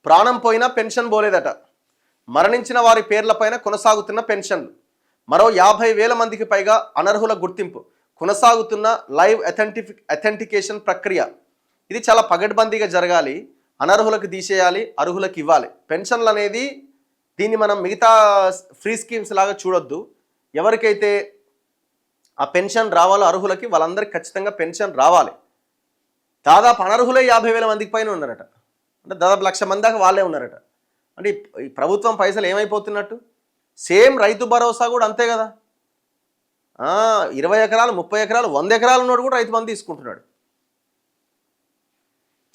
ప్రాణం పోయినా పెన్షన్ పోలేదట. మరణించిన వారి పేర్లపైన కొనసాగుతున్న పెన్షన్లు. మరో 50,000 మందికి పైగా అనర్హుల గుర్తింపు. కొనసాగుతున్న లైవ్ అథెంటికేషన్ ప్రక్రియ. ఇది చాలా పగడ్బందీగా జరగాలి. అనర్హులకు తీసేయాలి, అర్హులకు ఇవ్వాలి. పెన్షన్లు అనేది దీన్ని మనం మిగతా ఫ్రీ స్కీమ్స్ లాగా చూడొద్దు. ఎవరికైతే ఆ పెన్షన్ రావాలో అర్హులకి వాళ్ళందరికీ ఖచ్చితంగా పెన్షన్ రావాలి. దాదాపు అనర్హులే 50,000 మందికి పైన ఉన్నారట. అంటే దాదాపు 1,00,000 మంది దాకా వాళ్ళే ఉన్నారట. అంటే ఈ ప్రభుత్వం పైసలు ఏమైపోతున్నట్టు? సేమ్ రైతు భరోసా కూడా అంతే కదా. 20 ఎకరాలు, 30 ఎకరాలు, 100 ఎకరాలు ఉన్నాడు కూడా రైతు బంధు తీసుకుంటున్నాడు.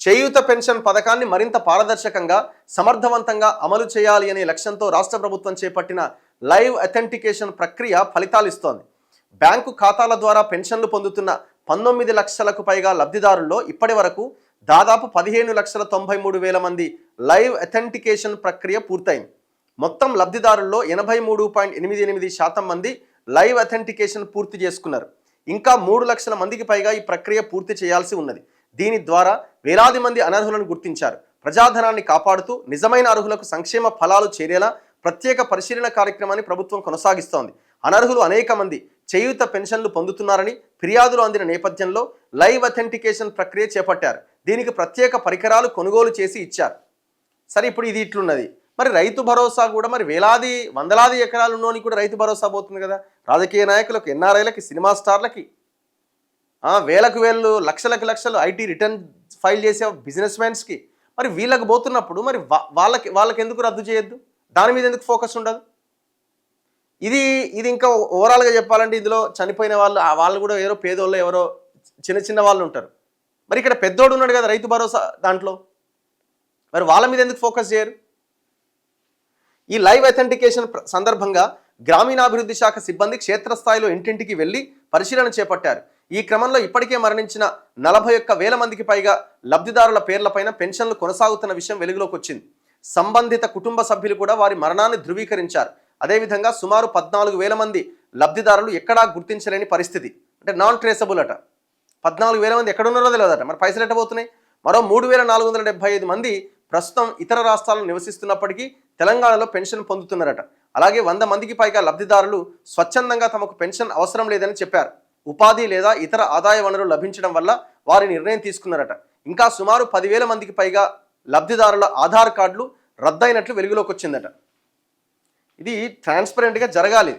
చేయూత పెన్షన్ పథకాన్ని మరింత పారదర్శకంగా, సమర్థవంతంగా అమలు చేయాలి అనే లక్ష్యంతో రాష్ట్ర ప్రభుత్వం చేపట్టిన లైవ్ అథెంటికేషన్ ప్రక్రియ ఫలితాలు ఇస్తోంది. బ్యాంకు ఖాతాల ద్వారా పెన్షన్లు పొందుతున్న 19 లక్షలకు పైగా లబ్ధిదారుల్లో ఇప్పటి వరకు దాదాపు 15,93,000 మంది లైవ్ అథెంటికేషన్ ప్రక్రియ పూర్తయింది. మొత్తం లబ్ధిదారుల్లో 83.88% మంది లైవ్ అథెంటికేషన్ పూర్తి చేసుకున్నారు. ఇంకా 3 లక్షల మందికి పైగా ఈ ప్రక్రియ పూర్తి చేయాల్సి ఉన్నది. దీని ద్వారా వేలాది మంది అనర్హులను గుర్తించారు. ప్రజాధనాన్ని కాపాడుతూ నిజమైన అర్హులకు సంక్షేమ ఫలాలు చేరేలా ప్రత్యేక పరిశీలన కార్యక్రమాన్ని ప్రభుత్వం కొనసాగిస్తోంది. అనర్హులు అనేక మంది చేయూత పెన్షన్లు పొందుతున్నారని ఫిర్యాదులు అందిన నేపథ్యంలో లైవ్ అథెంటికేషన్ ప్రక్రియ చేపట్టారు. దీనికి ప్రత్యేక పరికరాలు కొనుగోలు చేసి ఇచ్చారు. సరే, ఇప్పుడు ఇది ఇట్లున్నది. మరి రైతు భరోసా కూడా మరి వేలాది వందలాది ఎకరాలు ఉన్నోని కూడా రైతు భరోసా పోతుంది కదా. రాజకీయ నాయకులకు, ఎన్ఆర్ఐలకి, సినిమా స్టార్లకి, వేలకు వేలు, లక్షలకు లక్షలు ఐటీ రిటర్న్ ఫైల్ చేసే బిజినెస్ మ్యాన్స్కి మరి వీళ్ళకి పోతున్నప్పుడు మరి వాళ్ళకి ఎందుకు రద్దు చేయొద్దు? దాని మీద ఎందుకు ఫోకస్ ఉండదు? ఇది ఇంకా ఓవరాల్గా చెప్పాలంటే ఇందులో చనిపోయిన వాళ్ళు కూడా ఎవరో పేదోళ్ళు, ఎవరో చిన్న వాళ్ళు ఉంటారు. మరి ఇక్కడ పెద్దోడు ఉన్నాడు కదా రైతు భరోసా దాంట్లో, మరి వాళ్ళ మీద ఎందుకు ఫోకస్ చేయరు? ఈ లైవ్ అథెంటికేషన్ సందర్భంగా గ్రామీణాభివృద్ధి శాఖ సిబ్బంది క్షేత్రస్థాయిలో ఇంటింటికి వెళ్లి పరిశీలన చేపట్టారు. ఈ క్రమంలో ఇప్పటికే మరణించిన 41,000 మందికి పైగా లబ్ధిదారుల పేర్లపైన పెన్షన్లు కొనసాగుతున్న విషయం వెలుగులోకి వచ్చింది. సంబంధిత కుటుంబ సభ్యులు కూడా వారి మరణాన్ని ధృవీకరించారు. అదేవిధంగా సుమారు 14,000 మంది లబ్ధిదారులు ఎక్కడా గుర్తించలేని పరిస్థితి, అంటే నాన్ ట్రేసబుల్ అట. 14,000 మంది ఎక్కడున్నారో తెలియదట. మరి పైసలు ఎట్టబోతున్నాయి? మరో 3,475 మంది ప్రస్తుతం ఇతర రాష్ట్రాల్లో నివసిస్తున్నప్పటికీ తెలంగాణలో పెన్షన్ పొందుతున్నారట. అలాగే 100 మందికి పైగా లబ్ధిదారులు స్వచ్ఛందంగా తమకు పెన్షన్ అవసరం లేదని చెప్పారు. ఉపాధి లేదా ఇతర ఆదాయ వనరులు లభించడం వల్ల వారి నిర్ణయం తీసుకున్నారట. ఇంకా సుమారు 10,000 మందికి పైగా లబ్ధిదారుల ఆధార్ కార్డులు రద్దయినట్లు వెలుగులోకి వచ్చిందట. ఇది ట్రాన్స్పరెంట్గా జరగాలి.